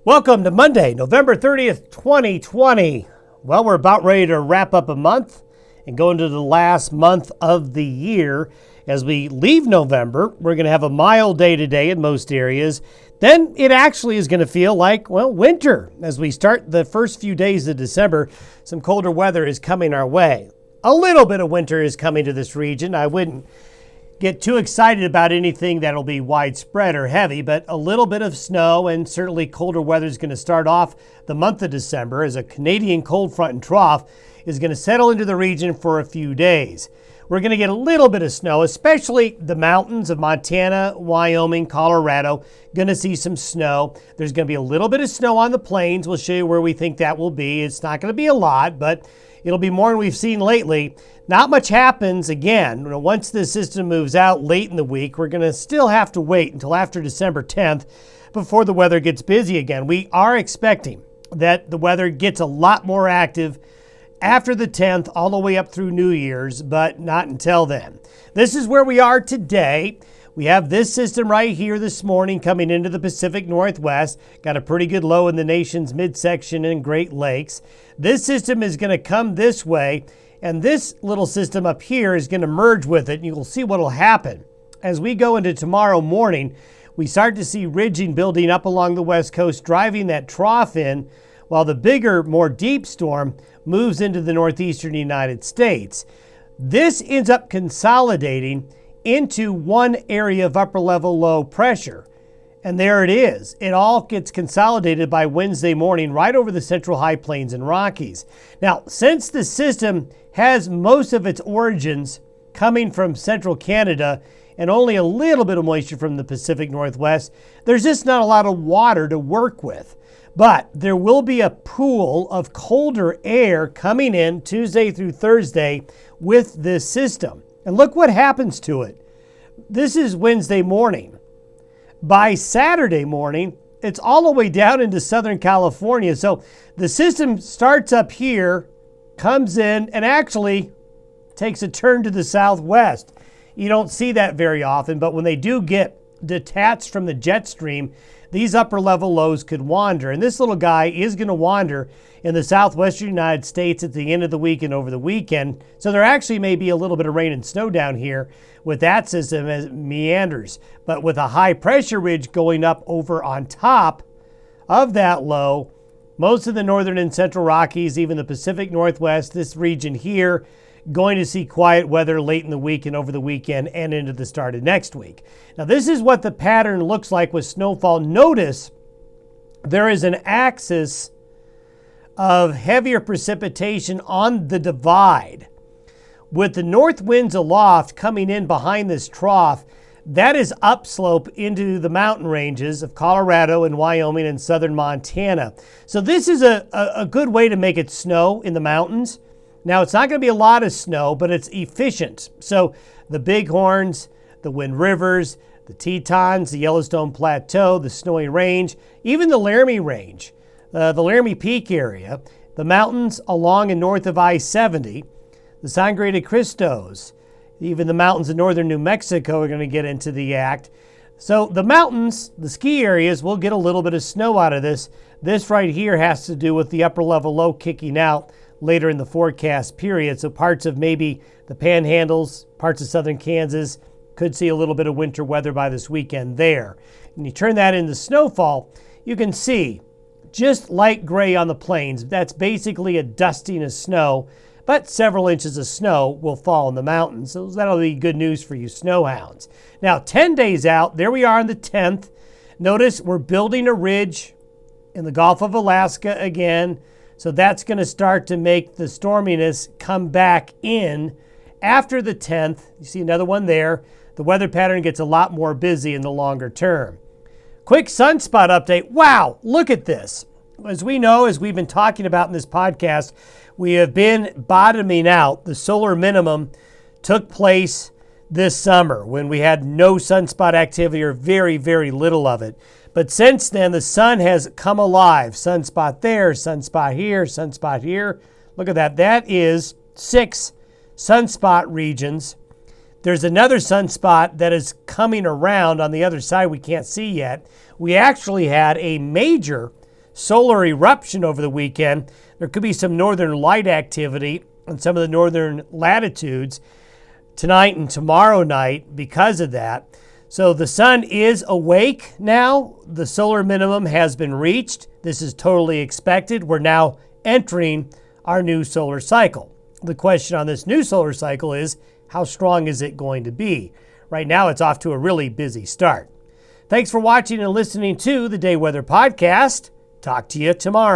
Welcome to Monday, November 30th, 2020. Well, we're about ready to wrap up a month and go into the last month of the year. As we leave November, we're going to have a mild day today in most areas. Then it actually is going to feel like, well, winter. As we start the first few days of December, some colder weather is coming our way. A little bit of winter is coming to this region. I wouldn't get too excited about anything that'll be widespread or heavy, but a little bit of snow and certainly colder weather is going to start off the month of December as a Canadian cold front and trough is going to settle into the region for a few days. We're going to get a little bit of snow, especially the mountains of Montana, Wyoming, Colorado. Going to see some snow. There's going to be a little bit of snow on the plains. We'll show you where we think that will be. It's not going to be a lot, but it'll be more than we've seen lately. Not much happens again. Once this system moves out late in the week, we're going to still have to wait until after December 10th before the weather gets busy again. We are expecting that the weather gets a lot more active after the 10th all the way up through New Year's, but not until then. This is where we are today. We have this system right here this morning coming into the Pacific Northwest. Got a pretty good low in the nation's midsection and Great Lakes. This system is going to come this way, and this little system up here is going to merge with it, and you'll see what will happen. As we go into tomorrow morning, we start to see ridging building up along the west coast, driving that trough in, while the bigger, more deep storm moves into the northeastern United States. This ends up consolidating into one area of upper level low pressure. And there it is. It all gets consolidated by Wednesday morning right over the central high plains and Rockies. Now, since the system has most of its origins coming from central Canada and only a little bit of moisture from the Pacific Northwest, there's just not a lot of water to work with. But there will be a pool of colder air coming in Tuesday through Thursday with this system. And look what happens to it. This is Wednesday morning. By Saturday morning, it's all the way down into Southern California. So the system starts up here, comes in, and actually takes a turn to the southwest. You don't see that very often, but when they do get detached from the jet stream, these upper level lows could wander. And this little guy is going to wander in the southwestern United States at the end of the week and over the weekend. So there actually may be a little bit of rain and snow down here with that system as it meanders. But with a high pressure ridge going up over on top of that low, most of the northern and central Rockies, even the Pacific Northwest, this region here, going to see quiet weather late in the week and over the weekend and into the start of next week. Now, this is what the pattern looks like with snowfall. Notice there is an axis of heavier precipitation on the divide. With the north winds aloft coming in behind this trough, that is upslope into the mountain ranges of Colorado and Wyoming and southern Montana. So this is a good way to make it snow in the mountains. Now, it's not going to be a lot of snow, but it's efficient. So the Bighorns, the Wind Rivers, the Tetons, the Yellowstone Plateau, the Snowy Range, even the Laramie Range, the Laramie Peak area, the mountains along and north of I-70, the Sangre de Cristos, even the mountains in northern New Mexico are going to get into the act. So the mountains, the ski areas, will get a little bit of snow out of this. This right here has to do with the upper level low kicking out later in the forecast period. So parts of maybe the panhandles, parts of southern Kansas could see a little bit of winter weather by this weekend there. And you turn that into snowfall, you can see just light gray on the plains. That's basically a dusting of snow, but several inches of snow will fall in the mountains. So that'll be good news for you snowhounds. Now, 10 days out, there we are on the 10th. Notice we're building a ridge in the Gulf of Alaska again. So that's going to start to make the storminess come back in after the 10th. You see another one there. The weather pattern gets a lot more busy in the longer term. Quick sunspot update. Wow, look at this. As we know, as we've been talking about in this podcast, we have been bottoming out. The solar minimum took place this summer when we had no sunspot activity or very, very little of it. But since then, the sun has come alive. Sunspot there, sunspot here, sunspot here. Look at that. That is 6 sunspot regions. There's another sunspot that is coming around on the other side we can't see yet. We actually had a major solar eruption over the weekend. There could be some northern light activity on some of the northern latitudes tonight and tomorrow night because of that. So the sun is awake now. The solar minimum has been reached. This is totally expected. We're now entering our new solar cycle. The question on this new solar cycle is, how strong is it going to be? Right now, it's off to a really busy start. Thanks for watching and listening to the Day Weather Podcast. Talk to you tomorrow.